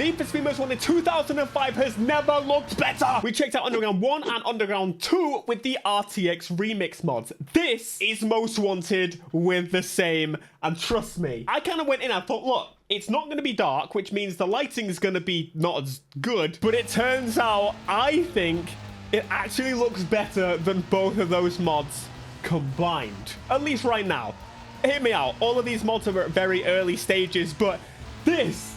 Need for Speed Most Wanted 2005 has never looked better. We checked out Underground 1 and Underground 2 with the RTX remix mods. This is Most Wanted with the same, and trust me, I kind of went in and thought, look, it's not going to be dark, which means the lighting is going to be not as good, but it turns out I think it actually looks better than both of those mods combined, at least right now. Hear me out, all of these mods are at very early stages, but this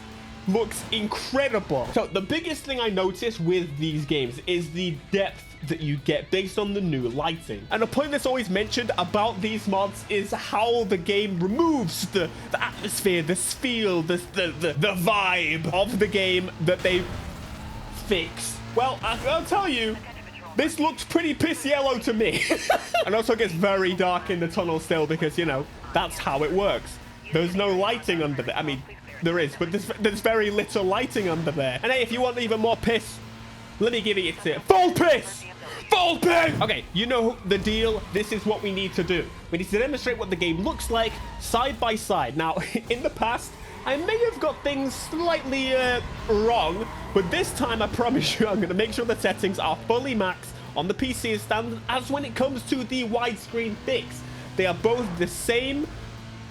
looks incredible. So the biggest thing I noticed with these games is the depth that you get based on the new lighting. And a point that's always mentioned about these mods is how the game removes the atmosphere, the feel, the vibe of the game that they fix. Well, I'll tell you, this looks pretty piss yellow to me. And also it gets very dark in the tunnel still because, you know, that's how it works. There's no lighting under there. I mean, there is, but there's very little lighting under there. And hey, if you want even more piss, let me give it to you. Full piss! Full piss! Okay, you know the deal. This is what we need to do. We need to demonstrate what the game looks like side by side. Now, in the past, I may have got things slightly wrong, but this time I promise you I'm going to make sure the settings are fully maxed on the PC as standard as when it comes to the widescreen fix. They are both the same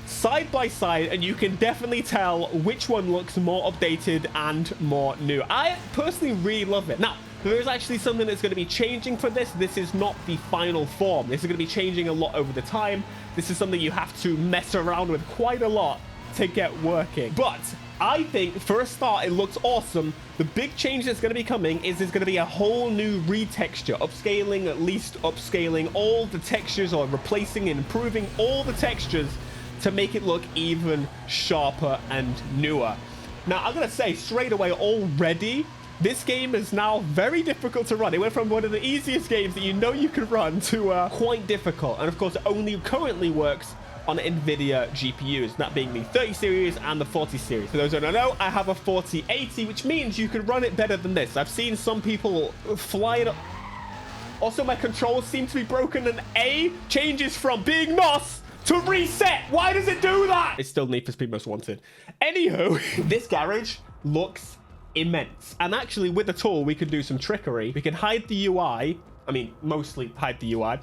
side by side, and you can definitely tell which one looks more updated and more new. I personally really love it. Now, there is actually something that's going to be changing for this. This is not the final form. This is going to be changing a lot over the time. This is something you have to mess around with quite a lot to get working. But I think for a start, it looks awesome. The big change that's going to be coming is there's going to be a whole new retexture, upscaling, at least upscaling all the textures or replacing and improving all the textures to make it look even sharper and newer. Now, I'm going to say straight away already, this game is now very difficult to run. It went from one of the easiest games that you know you can run to quite difficult. And of course, it only currently works on NVIDIA GPUs, that being the 30 series and the 40 series. For those who don't know, I have a 4080, which means you can run it better than this. I've seen some people fly it up. Also, my controls seem to be broken, and A changes from being NOS to reset. Why does it do that? It's still Need for Speed Most Wanted. Anywho, this garage looks immense. And actually, with the tool, we could do some trickery. We can hide the UI. I mean, mostly hide the UI.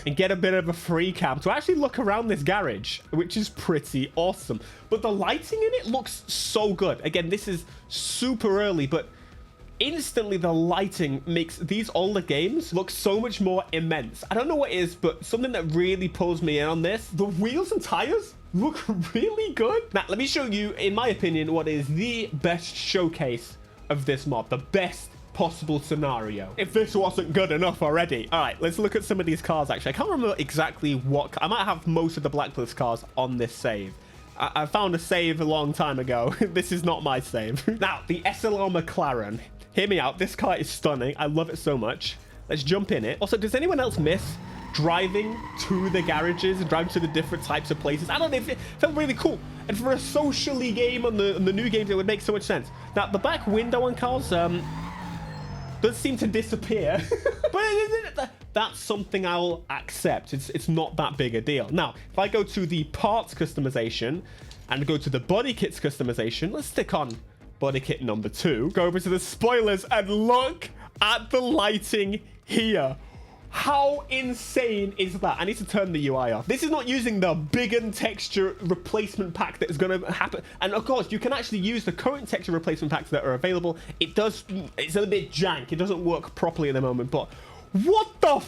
And get a bit of a free cam to actually look around this garage, which is pretty awesome. But the lighting in it looks so good. Again, this is super early, but instantly the lighting makes these older games look so much more immense. I don't know what it is, but something that really pulls me in on this, the wheels and tires look really good. Now, let me show you, in my opinion, what is the best showcase of this mod, the best possible scenario, if this wasn't good enough already. All right, let's look at some of these cars. Actually, I can't remember exactly what. I might have most of the Blacklist cars on this save. I found a save a long time ago. This is not my save. Now, the SLR McLaren. Hear me out. This car is stunning. I love it so much. Let's jump in it. Also, does anyone else miss driving to the garages and driving to the different types of places? I don't know, if it felt really cool. And for a socially game on the new games, it would make so much sense. Now, the back window on cars does seem to disappear. But that's something I'll accept. It's not that big a deal. Now, if I go to the parts customization and go to the body kits customization, let's stick on body kit number 2. Go over to the spoilers and look at the lighting here. How insane is that? I need to turn the UI off. This is not using the big and texture replacement pack that is going to happen. And of course, you can actually use the current texture replacement packs that are available. It's a bit jank. It doesn't work properly at the moment, but what the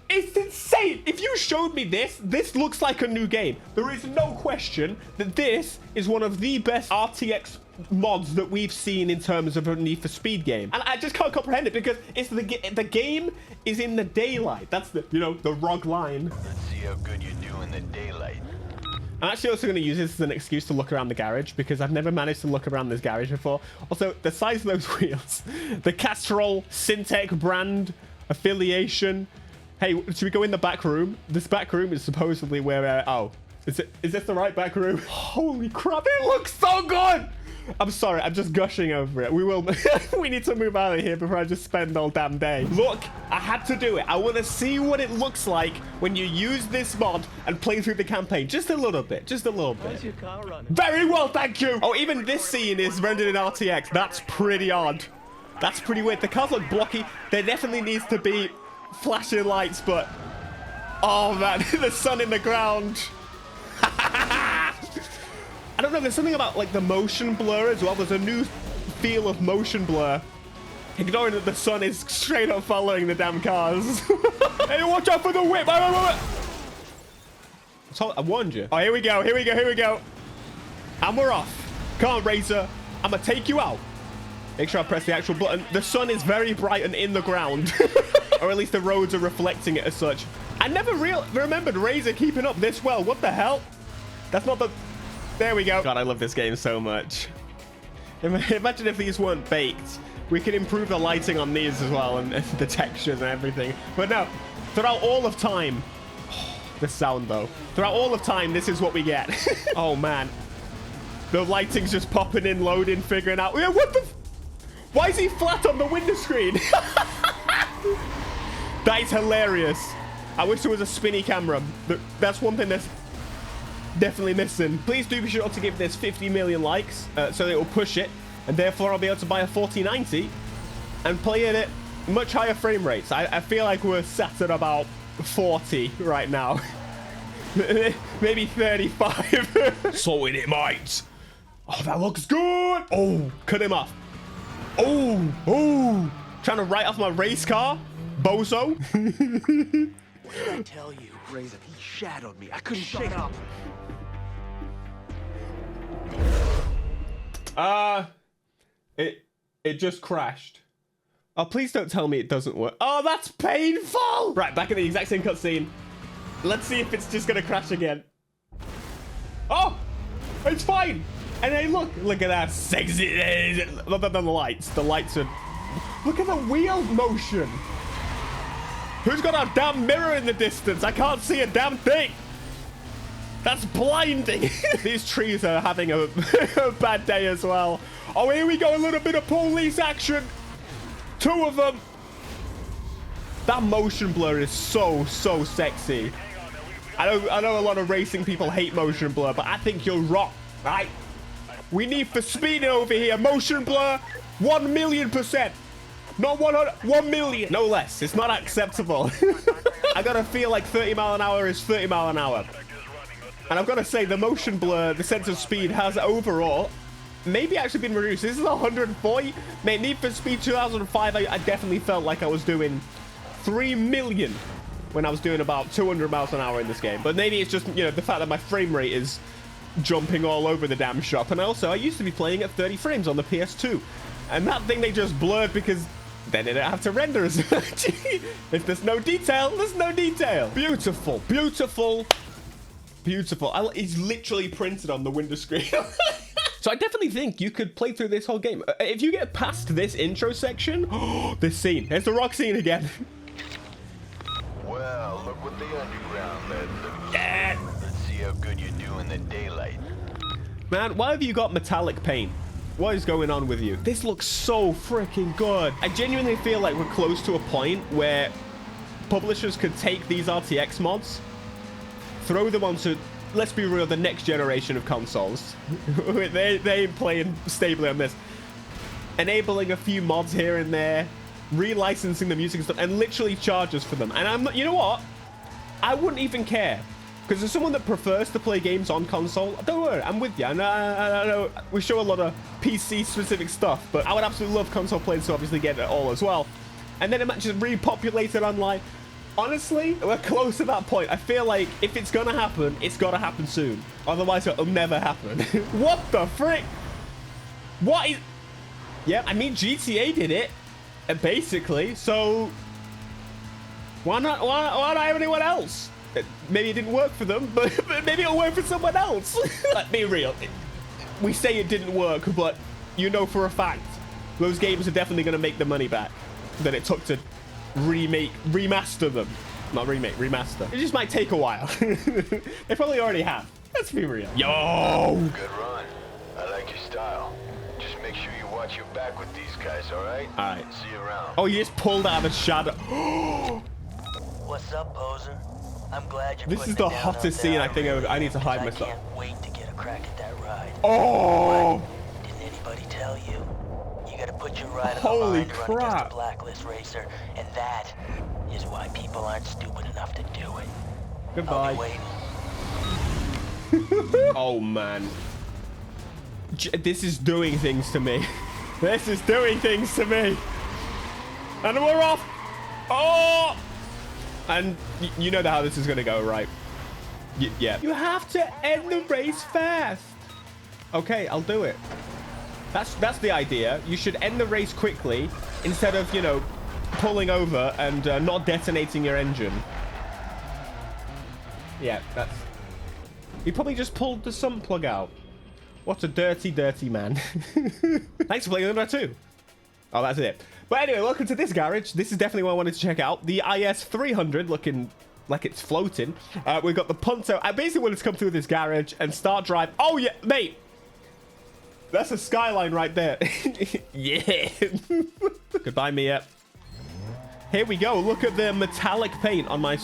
it's insane. If you showed me this looks like a new game. There is no question that this is one of the best RTX mods that we've seen in terms of a Need for Speed game. And I just can't comprehend it because it's the game is in the daylight. That's the, you know, the ROG line. Let's see how good you do in the daylight. I'm actually also going to use this as an excuse to look around the garage because I've never managed to look around this garage before. Also, the size of those wheels, the Castrol Syntec brand affiliation. Hey, should we go in the back room? This back room is supposedly where, oh, is this the right back room? Holy crap, it looks so good. I'm sorry, I'm just gushing over it. We will. We need to move out of here before I just spend all damn day. Look, I had to do it. I want to see what it looks like when you use this mod and play through the campaign. Just a little bit. Just a little bit. How's your car running? Very well, thank you. Oh, even this scene is rendered in RTX. That's pretty odd. That's pretty weird. The cars look blocky. There definitely needs to be flashing lights, but... Oh, man. The sun in the ground. I don't know, there's something about like the motion blur as well. There's a new feel of motion blur. Ignoring that the sun is straight up following the damn cars. Hey, watch out for the whip. So, I warned you. Oh, here we go, here we go, here we go. And we're off. Come on, Razor. I'm gonna take you out. Make sure I press the actual button. The sun is very bright and in the ground. Or at least the roads are reflecting it as such. I never remembered Razor keeping up this well. What the hell? That's not the... There we go. God, I love this game so much. Imagine if these weren't baked. We could improve the lighting on these as well and the textures and everything. But no, throughout all of time... Oh, the sound, though. Throughout all of time, this is what we get. Oh, man. The lighting's just popping in, loading, figuring out... Yeah, what the... Why is he flat on the window screen? That is hilarious. I wish there was a spinny camera. That's one thing that's... definitely missing. Please do be sure to give this 50 million likes so it will push it, and therefore I'll be able to buy a 4090 and play it at much higher frame rates. I feel like we're sat at about 40 right now. Maybe 35. Sorting it, mate. Oh, that looks good. Oh, cut him off. Oh, trying to write off my race car, bozo. What did I tell you, Razor? He shadowed me. I couldn't shake up. It just crashed. Oh, please don't tell me it doesn't work. Oh, that's painful. Right, back in the exact same cutscene. Let's see if it's just gonna crash again. Oh, it's fine. And hey, look at that sexy. Look at the lights. The lights are. Look at the wheel motion. Who's got a damn mirror in the distance? I can't see a damn thing. That's blinding. These trees are having a bad day as well. Oh, here we go. A little bit of police action. Two of them. That motion blur is so sexy. I know a lot of racing people hate motion blur, but I think you're wrong, right? We need for speeding over here. Motion blur, 1,000,000%. Not 100, 1 million. No less. It's not acceptable. I gotta feel like 30 mile an hour is 30 mile an hour. And I've got to say, the motion blur, the sense of speed has overall maybe actually been reduced. This is 140. Mate, Need for Speed 2005, I definitely felt like I was doing 3 million when I was doing about 200 miles an hour in this game. But maybe it's just, you know, the fact that my frame rate is jumping all over the damn shop. And also, I used to be playing at 30 frames on the PS2. And that thing they just blurred because then they don't have to render as much. If there's no detail, there's no detail. Beautiful, beautiful. Beautiful. It's literally printed on the window screen. So I definitely think you could play through this whole game. If you get past this intro section, this scene. There's the rock scene again. Well, look what the underground led to. Yeah. Let's see how good you do in the daylight. Man, why have you got metallic paint? What is going on with you? This looks so freaking good. I genuinely feel like we're close to a point where publishers could take these RTX mods, throw them onto, let's be real, the next generation of consoles. they ain't playing stably on this. Enabling a few mods here and there, relicensing the music and stuff, and literally charge us for them. And I'm not, you know what? I wouldn't even care. Because as someone that prefers to play games on console, don't worry, I'm with you. I know we show a lot of PC-specific stuff, but I would absolutely love console players to obviously get it all as well. And then it might just repopulate it online. Honestly, we're close to that point. I feel like if it's gonna happen, it's gotta happen soon. Otherwise, it'll never happen. What the frick? What is... Yeah, I mean, GTA did it, basically, so... Why not have anyone else? Maybe it didn't work for them, but maybe it'll work for someone else. Let's be real. We say it didn't work, but you know for a fact, those games are definitely gonna make the money back that it took to remaster them. Not remake, remaster. It just might take a while. They probably already have. Let's be real. Yo! Good run. I like your style. Make sure you watch your back with these guys, all right? All right. See you around. Oh, you just pulled out of the shadow. What's up, poser? I'm glad you're This putting is the it down out hottest there. scene I think I need to hide I myself. can't wait to get a crack at that ride. Oh! Didn't anybody tell you? You gotta put your ride on the Holy line to run against crap. a blacklist racer, and that is why people aren't stupid enough to do it. I'll be Goodbye. waiting. Oh, man. This is doing things to me. This is doing things to me. And we're off. Oh! And you know how this is going to go, right? Yeah. You have to end the race fast. Okay, I'll do it. That's the idea. You should end the race quickly instead of, you know, pulling over and not detonating your engine. Yeah, that's... He probably just pulled the sump plug out. What a dirty, dirty man. Thanks for playing number 2. Oh, that's it. But anyway, welcome to this garage. This is definitely what I wanted to check out. The IS 300 looking like it's floating. We've got the Punto. I basically wanted to come through this garage and start drive. Oh, yeah, mate. That's a skyline right there. Yeah. Goodbye, Mia. Here we go. Look at the metallic paint on my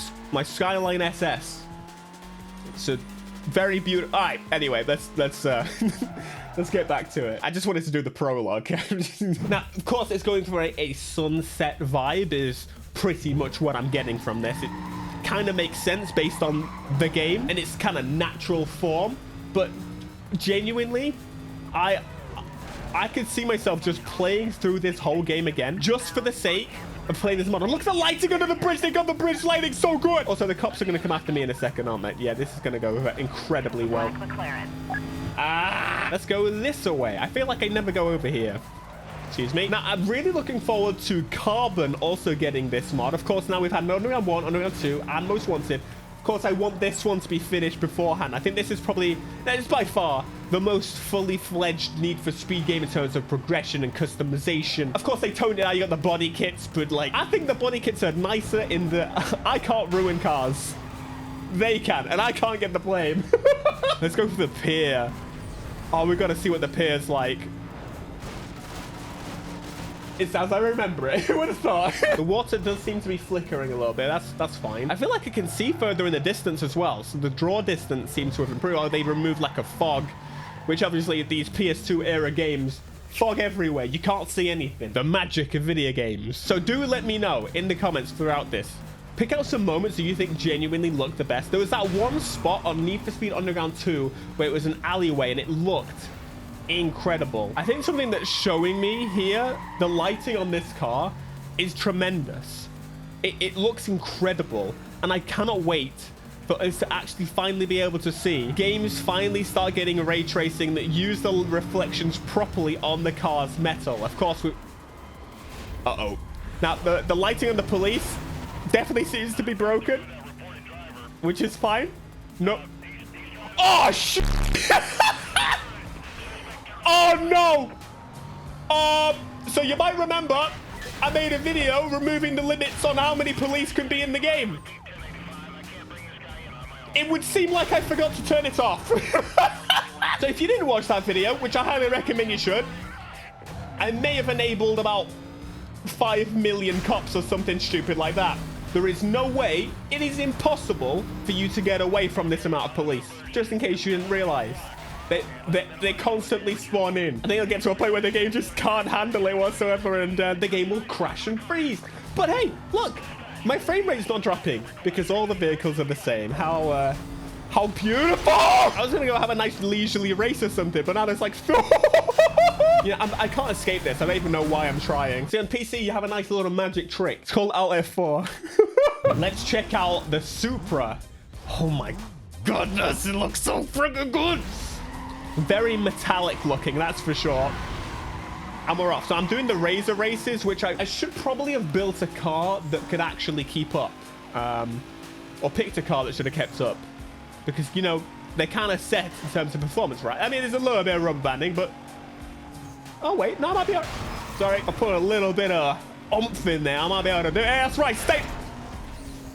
Skyline SS. It's a very beautiful. All right. Anyway, let's let's get back to it. I just wanted to do the prologue. Now, of course, it's going for a sunset vibe. Is pretty much what I'm getting from this. It kind of makes sense based on the game and its kind of natural form. But genuinely, I could see myself just playing through this whole game again just for the sake of playing this model. Look at the lighting under the bridge. They got the bridge lighting so good. Also, the cops are going to come after me in a second, aren't they? Yeah, this is going to go incredibly well. Let's go this way. I feel like I never go over here. Excuse me. Now, I'm really looking forward to Carbon also getting this mod. Of course, now we've had Underground 1, Underground 2, and Most Wanted. Of course, I want this one to be finished beforehand. I think this is probably, that is by far the most fully fledged Need for Speed game in terms of progression and customization. Of course, they toned it out. You got the body kits, but like, I think the body kits are nicer in the, I can't ruin cars. They can, and I can't get the blame. Let's go for the pier. Oh, we've got to see what the pier's like. It's as I remember it. Who would have thought? The water does seem to be flickering a little bit. That's fine. I feel like I can see further in the distance as well. So the draw distance seems to have improved. Oh, they removed like a fog, which obviously these PS2 era games, fog everywhere. You can't see anything. The magic of video games. So do let me know in the comments throughout this. Pick out some moments that you think genuinely look the best. There was that one spot on Need for Speed Underground 2 where it was an alleyway and it looked incredible. I think something that's showing me here, the lighting on this car is tremendous. It looks incredible, and I cannot wait for us to actually finally be able to see games finally start getting ray tracing that use the reflections properly on the car's metal. Of course, we... Uh-oh. Now, the lighting on the police definitely seems to be broken, which is fine. No. Oh, shit! Oh no! So you might remember I made a video removing the limits on how many police can be in the game. It would seem like I forgot to turn it off. So if you didn't watch that video, which I highly recommend you should, I may have enabled about 5 million cops or something stupid like that. There is no way, it is impossible for you to get away from this amount of police. Just in case you didn't realize. They constantly spawn in. I think it'll get to a point where the game just can't handle it whatsoever, and the game will crash and freeze. But hey, look, my frame rate's not dropping because all the vehicles are the same. How beautiful! I was gonna go have a nice leisurely race or something, but now there's like, you know, I can't escape this. I don't even know why I'm trying. See, on PC, you have a nice little magic trick. It's called Alt F4. Let's check out the Supra. Oh my goodness, it looks so freaking good. Very metallic looking, that's for sure. And we're off. So I'm doing the Razor races, which I should probably have built a car that could actually keep up. Or picked a car that should have kept up. Because, you know, they're kind of set in terms of performance, right? I mean, there's a little bit of rubber banding, but... Oh, wait. No, I might be able... Sorry, I put a little bit of oomph in there. I might be able to do it. Hey, that's right. Stay...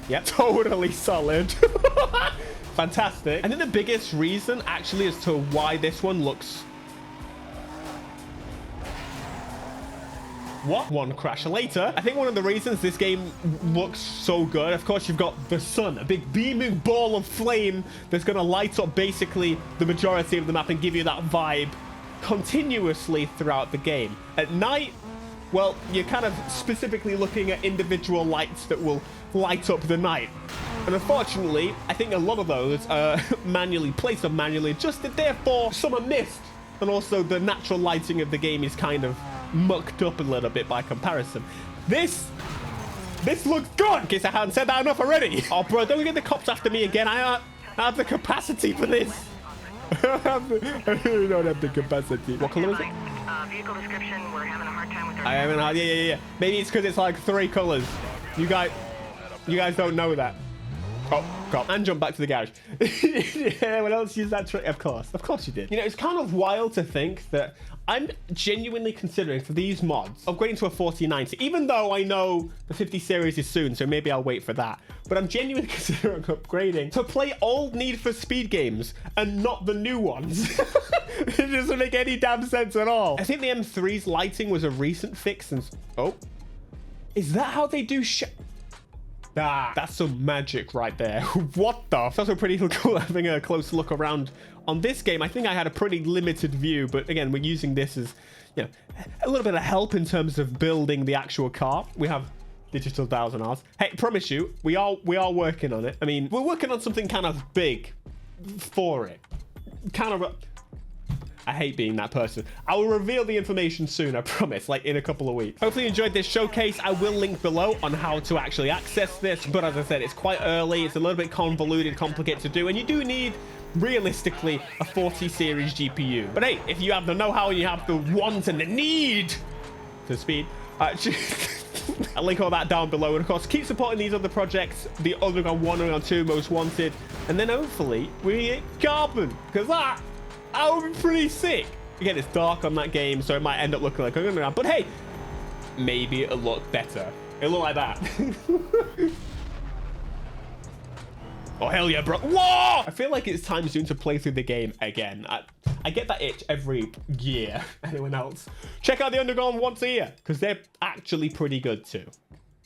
Yeah, totally solid. Fantastic. I think the biggest reason actually as to why this one looks What? One crash later. I think one of the reasons this game looks so good, of course, you've got the sun, a big beaming ball of flame that's going to light up basically the majority of the map and give you that vibe continuously throughout the game. At night, well, you're kind of specifically looking at individual lights that will light up the night. And unfortunately, I think a lot of those are manually placed or manually adjusted. Therefore, some are missed. And also the natural lighting of the game is kind of mucked up a little bit by comparison. This looks good, in case I haven't said that enough already. Oh, bro, don't get the cops after me again. I have the capacity for this. I don't have the capacity. What color is it? Vehicle description, we're having a hard time with our... I haven't had, yeah. Maybe it's because it's like 3 colors. You guys don't know that. Oh, God. And jump back to the garage. Yeah, anyone else use that trick? Of course you did. You know, it's kind of wild to think that I'm genuinely considering for these mods upgrading to a 4090, even though I know the 50 series is soon, so maybe I'll wait for that. But I'm genuinely considering upgrading to play old Need for Speed games and not the new ones. It doesn't make any damn sense at all. I think the M3's lighting was a recent fix since... Oh. Is that how they do Ah, that's some magic right there. What the? It's also pretty cool having a close look around on this game. I think I had a pretty limited view, but again, we're using this as, you know, a little bit of help in terms of building the actual car. We have digital dials on ours. Hey, promise you, we are working on it. I mean, we're working on something kind of big for it. Kind of... I hate being that person. I will reveal the information soon, I promise, like in a couple of weeks. Hopefully you enjoyed this showcase. I will link below on how to actually access this. But as I said, it's quite early. It's a little bit convoluted, complicated to do. And you do need, realistically, a 40 series GPU. But hey, if you have the know-how and you have the want and the need to speed, I'll link all that down below. And of course, keep supporting these other projects, the Underground 1, Underground 2, Most Wanted. And then hopefully we hit Carbon, because that would be pretty sick. Again, it's dark on that game, so it might end up looking like Underground. But hey, maybe it'll look better. It'll look like that. Oh, hell yeah, bro. Whoa! I feel like it's time soon to play through the game again. I get that itch every year. Anyone else? Check out the Underground once a year, because they're actually pretty good too.